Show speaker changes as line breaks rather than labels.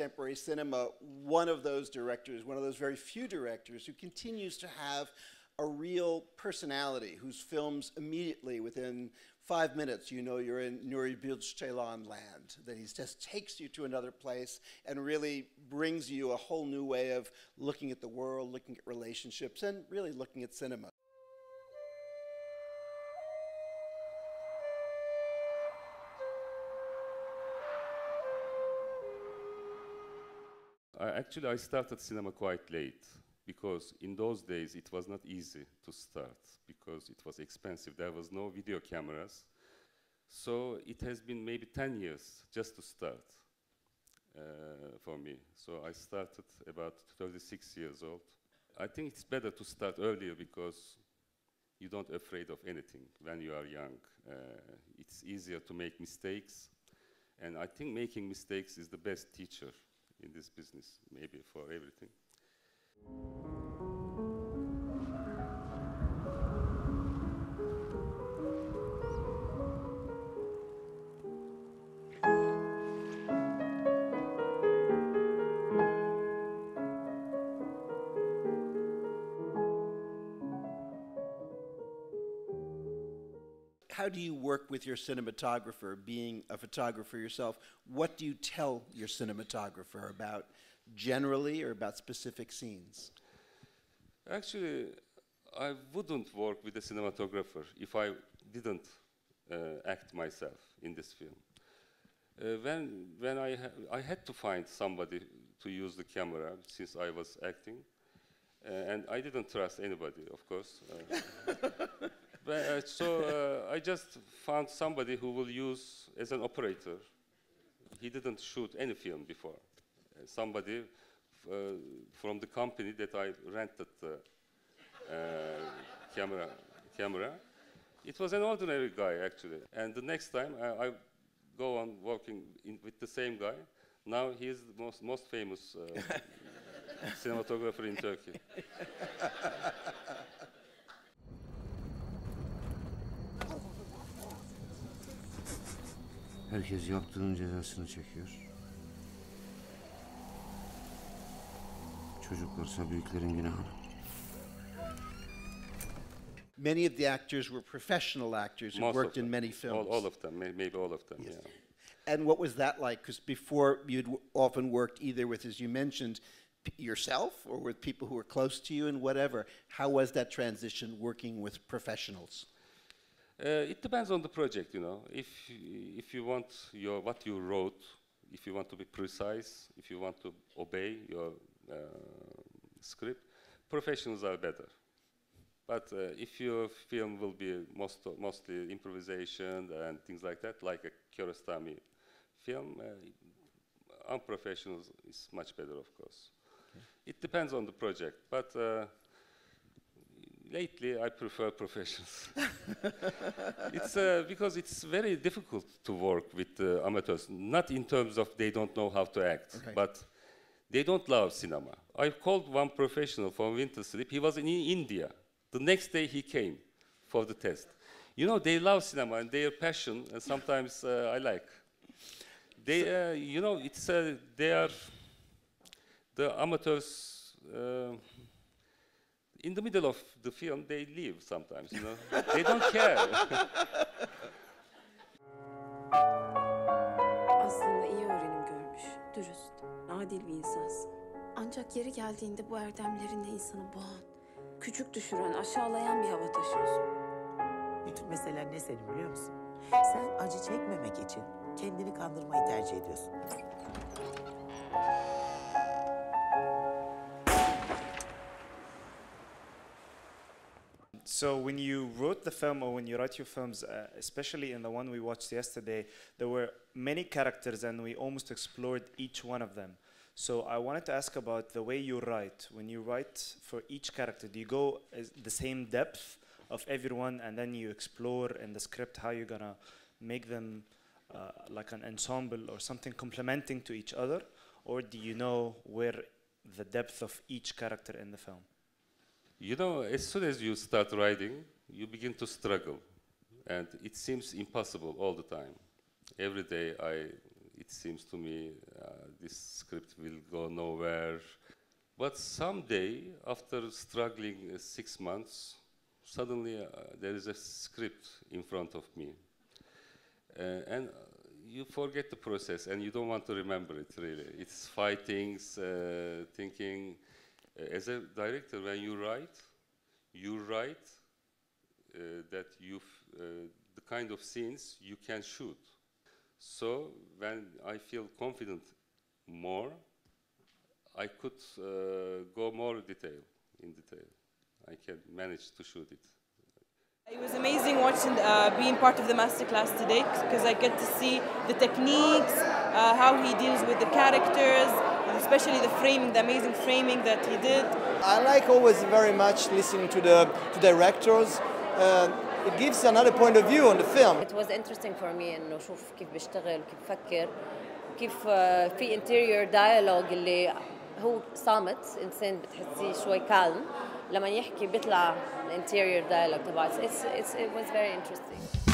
contemporary cinema one of those directors, one of those very few directors who continues to have a real personality, whose films immediately, within 5 minutes, you know you're in Nuri Bilge Ceylan land, that he just takes you to another place and really brings you a whole new way of looking at the world, looking at relationships, and really looking at cinema.
Actually, I started cinema quite late, because in those days it was not easy to start, because it was expensive. There was no video cameras. So it has been maybe 10 years just to start for me. So I started about 36 years old. I think it's better to start earlier, because you don't afraid of anything when you are young. It's easier to make mistakes. And I think making mistakes is the best teacher in this business, maybe for everything.
How do you work with your cinematographer, being a photographer yourself? What do you tell your cinematographer about generally or about specific scenes?
Actually, I wouldn't work with a cinematographer if I didn't act myself in this film. When I had to find somebody to use the camera, since I was acting, and I didn't trust anybody, of course. So I just found somebody who will use as an operator. He didn't shoot any film before. Somebody from the company that I rented the camera. It was an ordinary guy, actually. And the next time I go on working with the same guy. Now he is the most famous cinematographer in Turkey.
Herkes yaptığının cezasını çekiyor. Çocuklarsa büyüklerin günahını.
Many of the actors were professional actors who worked in many films.
All of them, maybe all of them, yes. Yeah.
And what was that like? Because before you'd often worked either with, as you mentioned, yourself or with people who were close to you and whatever. How was that transition working with professionals?
It depends on the project, you know. If you want what you wrote, if you want to be precise, if you want to obey your script, professionals are better. But if your film will be mostly improvisation and things like that, like a Kiarostami film, unprofessionals is much better, of course. Okay. It depends on the project, but lately I prefer professionals. It's because it's very difficult to work with amateurs, not in terms of they don't know how to act, okay, but they don't love cinema. I called one professional from Winter Sleep. He was in India. The next day he came for the test. You know, they love cinema and their passion, and sometimes I like. They, you know, it's they are the amateurs. In the middle of the film, they leave sometimes. You know, they don't care.
Aslında iyi öğrenim görmüş, dürüst, adil bir insansın. Ancak yeri geldiğinde bu erdemlerinle insanı boğan, küçük düşüren, aşağılayan bir hava taşıyorsun.
Bütün mesele ne senin biliyor musun? Sen acı çekmemek için kendini kandırmayı tercih ediyorsun.
So when you wrote the film, or when you write your films, especially in the one we watched yesterday, there were many characters and we almost explored each one of them. So I wanted to ask about the way you write. When you write for each character, do you go the same depth of everyone and then you explore in the script how you're gonna make them like an ensemble or something complementing to each other? Or do you know where the depth of each character in the film?
You know, as soon as you start writing, you begin to struggle. And it seems impossible all the time. Every day I it seems to me this script will go nowhere. But someday, after struggling 6 months, suddenly there is a script in front of me. And you forget the process and you don't want to remember it really. It's fightings, thinking. As a director, when you write that the kind of scenes you can shoot. So when I feel confident more, I could go more in detail. I can manage to shoot it.
It was amazing watching, being part of the masterclass today because I get to see the techniques, how he deals with the characters, especially the framing, the amazing framing that he did.
I like always very much listening to directors. It gives another point of view on the film.
It was interesting for me إنه شوف كيف بيشتغل وكيف بفكر كيف في interior dialogue اللي هو صامت إنسان بتحسيه شوي calm لما يحكي بيطلع interior dialogue تبعه. It was very interesting.